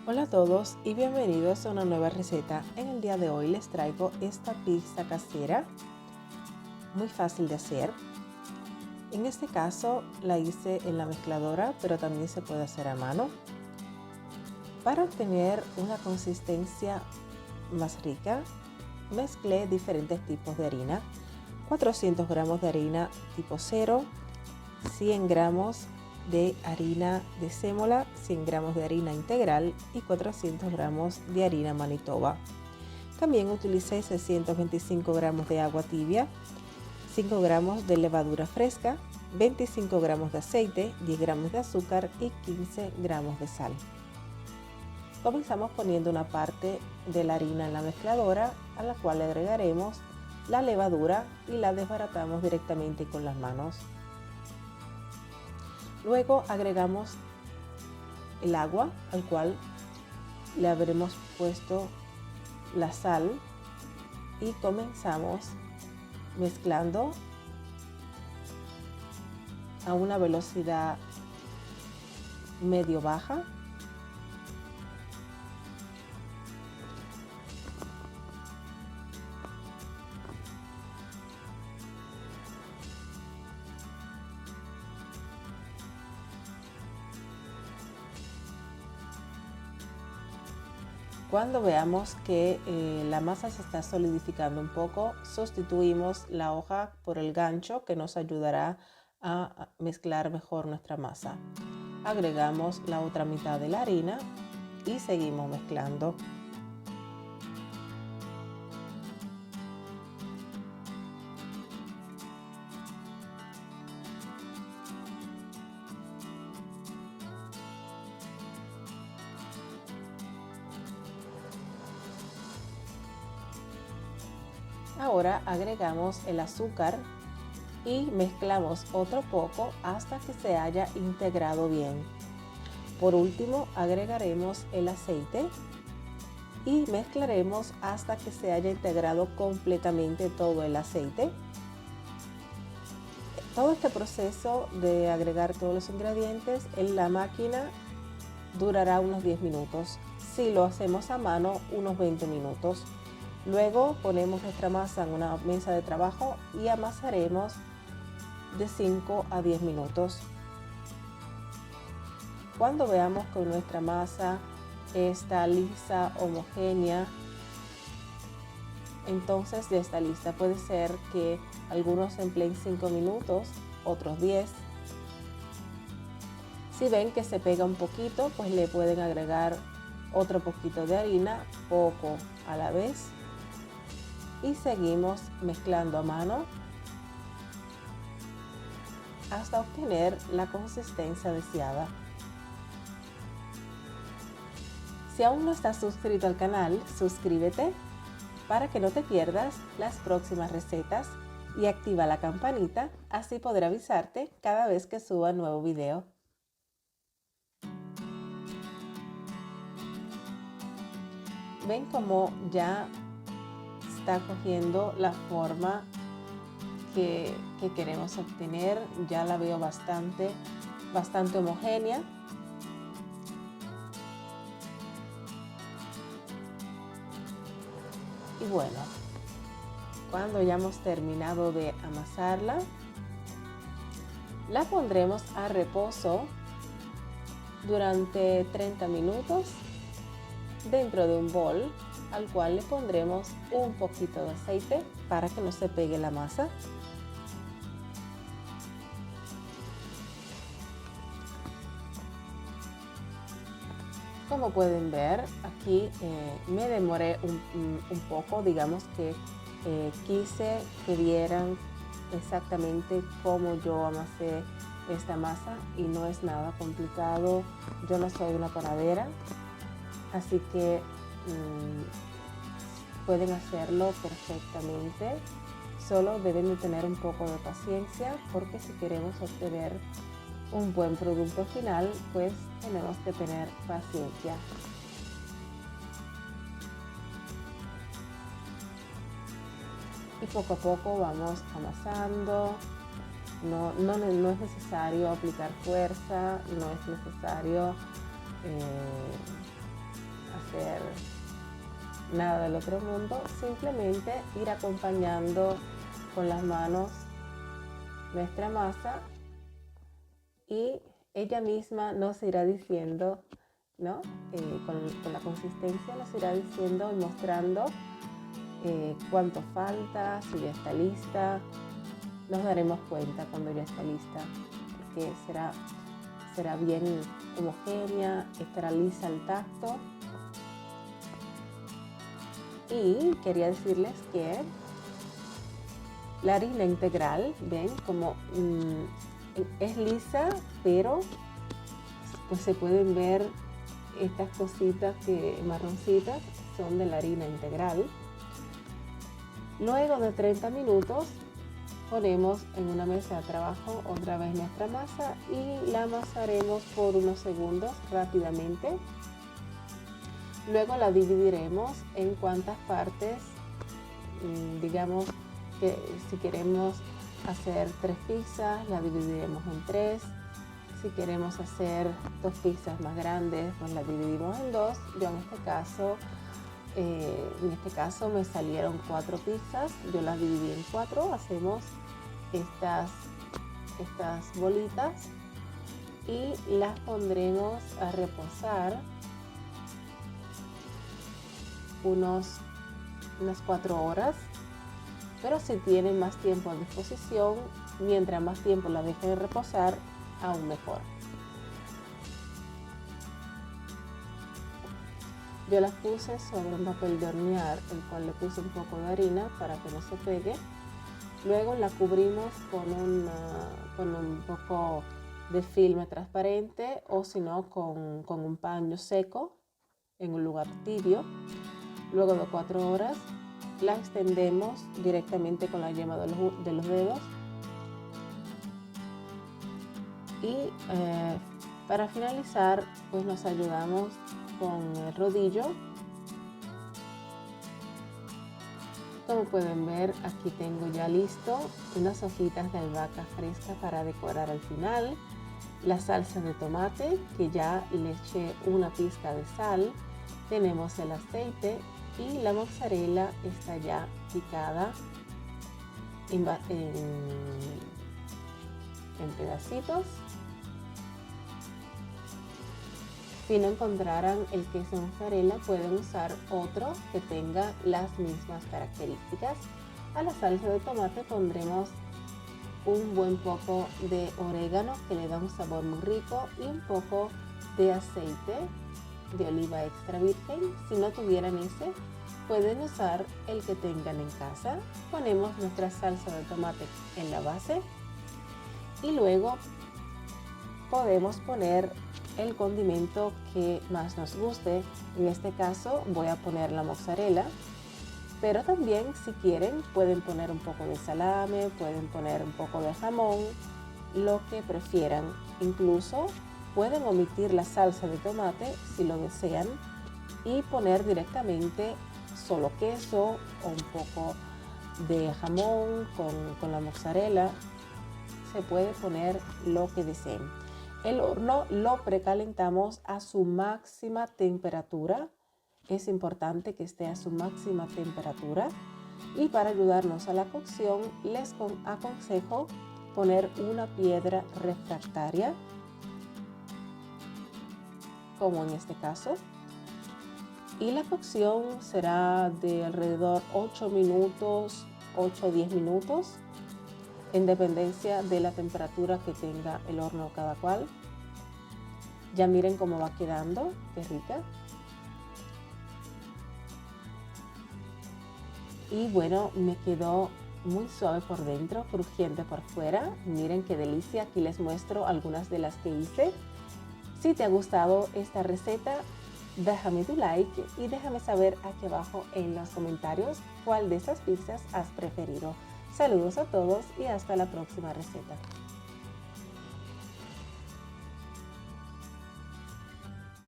Hola a todos y bienvenidos a una nueva receta. En el día de hoy les traigo esta pizza casera, muy fácil de hacer. En este caso la hice en la mezcladora, pero también se puede hacer a mano. Para obtener una consistencia más rica, mezclé diferentes tipos de harina. 400 gramos de harina tipo 0, 100 gramos de harina de sémola, 100 gramos de harina integral y 400 gramos de harina Manitoba. También utilicé 625 gramos de agua tibia, 5 gramos de levadura fresca, 25 gramos de aceite, 10 gramos de azúcar y 15 gramos de sal. Comenzamos poniendo una parte de la harina en la mezcladora, a la cual le agregaremos la levadura y la desbaratamos directamente con las manos. Luego agregamos el agua, al cual le habremos puesto la sal, y comenzamos mezclando a una velocidad medio baja. Cuando veamos que la masa se está solidificando un poco, sustituimos la hoja por el gancho, que nos ayudará a mezclar mejor nuestra masa. Agregamos la otra mitad de la harina y seguimos mezclando. Ahora agregamos el azúcar y mezclamos otro poco hasta que se haya integrado bien. Por último, agregaremos el aceite y mezclaremos hasta que se haya integrado completamente todo el aceite. Todo este proceso de agregar todos los ingredientes en la máquina durará unos 10 minutos. Si lo hacemos a mano, unos 20 minutos. Luego ponemos nuestra masa en una mesa de trabajo y amasaremos de 5 a 10 minutos. Cuando veamos que nuestra masa está lisa, homogénea, entonces ya está lista. Puede ser que algunos empleen 5 minutos, otros 10. Si ven que se pega un poquito, pues le pueden agregar otro poquito de harina, poco a la vez. Y seguimos mezclando a mano hasta obtener la consistencia deseada. Si aún no estás suscrito al canal, suscríbete para que no te pierdas las próximas recetas y activa la campanita, así podré avisarte cada vez que suba nuevo video. Ven cómo ya está cogiendo la forma que queremos obtener. Ya la veo bastante homogénea. Y bueno, cuando ya hemos terminado de amasarla, la pondremos a reposo durante 30 minutos dentro de un bol, al cual le pondremos un poquito de aceite para que no se pegue la masa. Como pueden ver, aquí me demoré un poco, digamos que quise que vieran exactamente cómo yo amasé esta masa, y no es nada complicado. Yo no soy una panadera, así que pueden hacerlo perfectamente. Solo deben de tener un poco de paciencia, porque si queremos obtener un buen producto final, pues tenemos que tener paciencia. Y poco a poco vamos amasando. No es necesario aplicar fuerza, no es necesario hacer nada del otro mundo, simplemente ir acompañando con las manos nuestra masa y ella misma nos irá diciendo, ¿no? Con la consistencia nos irá diciendo y mostrando cuánto falta, si ya está lista. Nos daremos cuenta cuando ya está lista, porque será bien homogénea, estará lisa al tacto. Y quería decirles que la harina integral, ven, como es lisa, pero pues se pueden ver estas cositas marroncitas, son de la harina integral. Luego de 30 minutos ponemos en una mesa de trabajo otra vez nuestra masa y la amasaremos por unos segundos rápidamente. Luego la dividiremos en cuantas partes, digamos que si queremos hacer 3 pizzas, la dividiremos en 3. Si queremos hacer 2 pizzas más grandes, pues la dividimos en 2. Yo en este caso me salieron 4 pizzas, yo las dividí en 4. Hacemos estas bolitas y las pondremos a reposar unas 4 horas, pero si tienen más tiempo a disposición, mientras más tiempo la dejen reposar, aún mejor. Yo las puse sobre un papel de hornear, el cual le puse un poco de harina para que no se pegue. Luego la cubrimos con un poco de filme transparente o si no con un paño seco en un lugar tibio. Luego de 4 horas la extendemos directamente con la yema de los dedos y para finalizar pues nos ayudamos con el rodillo. Como pueden ver, aquí tengo ya listo unas hojitas de albahaca fresca para decorar al final, la salsa de tomate que ya le eché una pizca de sal, tenemos el aceite y la mozzarella está ya picada en pedacitos. Si no encontraran el queso mozzarella, pueden usar otro que tenga las mismas características. A la salsa de tomate pondremos un buen poco de orégano que le da un sabor muy rico y un poco de aceite de oliva extra virgen. Si no tuvieran ese, pueden usar el que tengan en casa. Ponemos nuestra salsa de tomate en la base y luego podemos poner el condimento que más nos guste. En este caso voy a poner la mozzarella, pero también si quieren pueden poner un poco de salame, pueden poner un poco de jamón, lo que prefieran. Incluso pueden omitir la salsa de tomate si lo desean y poner directamente solo queso o un poco de jamón con la mozzarella. Se puede poner lo que deseen. El horno lo precalentamos a su máxima temperatura. Es importante que esté a su máxima temperatura. Y para ayudarnos a la cocción, les aconsejo poner una piedra refractaria, como en este caso. Y la cocción será de alrededor 8 minutos, 8 o 10 minutos. En dependencia de la temperatura que tenga el horno cada cual. Ya miren cómo va quedando, qué rica. Y bueno, me quedó muy suave por dentro, crujiente por fuera. Miren qué delicia, aquí les muestro algunas de las que hice. Si te ha gustado esta receta, déjame tu like y déjame saber aquí abajo en los comentarios cuál de estas pizzas has preferido. Saludos a todos y hasta la próxima receta.